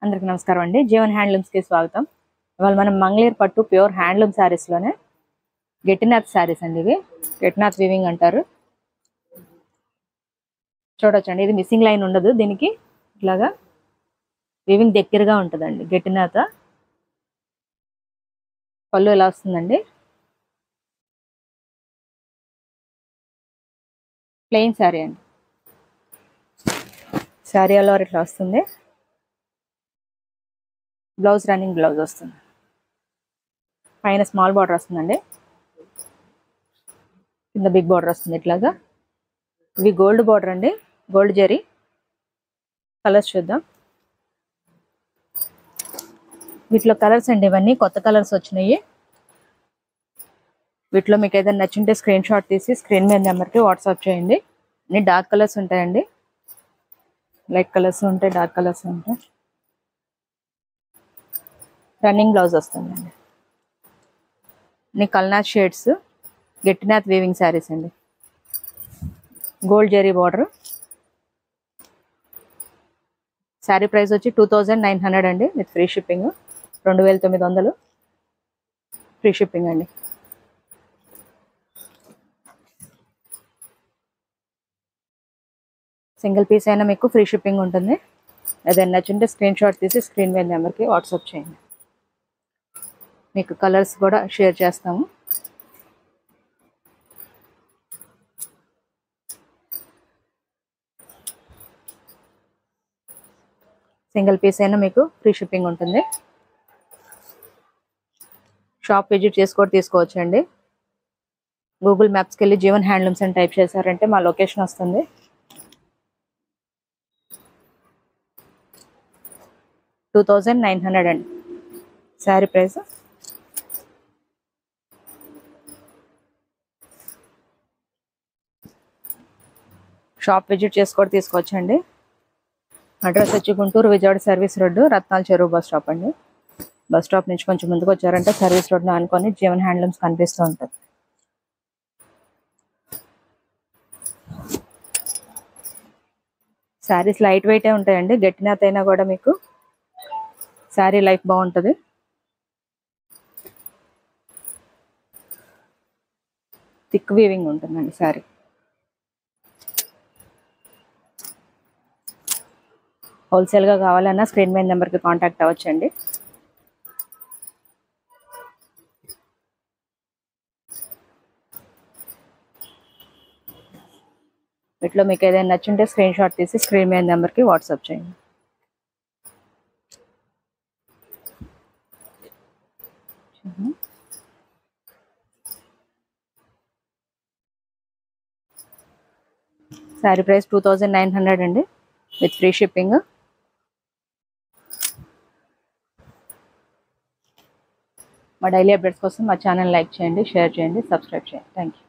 అందరికీ నమస్కారం అండి. జీవన్ హ్యాండ్లూమ్స్ కి స్వాగతం. ఇవాళ మనం మంగళగిరి పట్టు ప్యూర్ హ్యాండ్లూమ్ శారీస్ లోనే గెట్టినాథ్ శారీస్ అండి. ఇవి గెట్టినాథ్ వీవింగ్ అంటారు. చూడొచ్చండి, ఇది మిస్సింగ్ లైన్ ఉండదు. దీనికి ఇట్లాగా వీవింగ్ దగ్గరగా ఉంటుందండి. గెట్టినాథ పళ్ళు ఎలా వస్తుందండి, ప్లెయిన్ శారీ అండి. శారీ అలా ఇట్లా వస్తుంది. బ్లౌజ్ రన్నింగ్ బ్లౌజ్ వస్తుంది. పైన స్మాల్ బార్డర్ వస్తుందండి, కింద బిగ్ బార్డర్ వస్తుంది. ఇట్లాగా ఇవి గోల్డ్ బార్డర్ అండి, గోల్డ్ జరీ. కలర్స్ చూద్దాం. వీటిలో కలర్స్ అండి, ఇవన్నీ కొత్త కలర్స్ వచ్చినాయి. వీటిలో మీకు ఏదైనా నచ్చింటే స్క్రీన్ షాట్ తీసి స్క్రీన్ మీద నెంబర్కి వాట్సాప్ చేయండి. అన్ని డార్క్ కలర్స్ ఉంటాయండి, లైట్ కలర్స్ ఉంటాయి, డార్క్ కలర్స్ ఉంటాయి. రన్నింగ్ బ్లౌజ్ వస్తుందండి. అన్ని కల్నాథ్ షేడ్స్, గెట్టినాథ్ వీవింగ్ శారీస్ అండి. Gold zari border. Sari price వచ్చి 2900 అండి, with free shipping. 2900 free shipping అండి. సింగిల్ పీస్ అయినా మీకు ఫ్రీ షిప్పింగ్ ఉంటుంది. ఏదైనా నచ్చింటే స్క్రీన్ షాట్ తీసి స్క్రీన్ మీద నెంబర్కి వాట్సాప్ చేయండి. మీకు కలర్స్ కూడా షేర్ చేస్తాము. సింగిల్ పీస్ అయినా మీకు ఫ్రీ షిప్పింగ్ ఉంటుంది. షాప్ విజిట్ చేసి కూడా తీసుకోవచ్చండి. గూగుల్ మ్యాప్స్కి వెళ్ళి జీవన్ హ్యాండ్లూమ్స్ అని టైప్ చేశారంటే మా లొకేషన్ వస్తుంది. $2900 అండి శారీ ప్రైస్. షాప్ విజిట్ చేసి కూడా తీసుకోవచ్చండి. అడ్రస్ వచ్చి గుంటూరు విజయవాడ సర్వీస్ రోడ్డు, రత్నాల చెరువు బస్ స్టాప్ అండి. బస్ స్టాప్ నుంచి కొంచెం ముందుకు వచ్చారంటే సర్వీస్ రోడ్ను అనుకొని జీవన్ హ్యాండ్లూమ్స్ కనిపిస్తూ ఉంటుంది. శారీస్ లైట్ వెయిటే ఉంటాయండి. గట్టినాథ్ అయినా కూడా మీకు శారీ లైఫ్ బాగుంటుంది. థిక్ వీవింగ్ ఉంటుందండి శారీ. హోల్సేల్గా కావాలన్నా స్క్రీన్ మీద నెంబర్కి కాంటాక్ట్ అవ్వచ్చండి. వీటిలో మీకు ఏదైనా నచ్చుంటే స్క్రీన్ షాట్ తీసి స్క్రీన్ మీద నెంబర్కి వాట్సాప్ చేయండి. శారీ ప్రైస్ 2900 అండి, విత్ ఫ్రీ షిప్పింగ్. మా డైలీ అప్డేట్స్ కోసం మా ఛానల్ లైక్ చేయండి, షేర్ చేయండి, సబ్స్క్రైబ్ చేయండి. Thank you.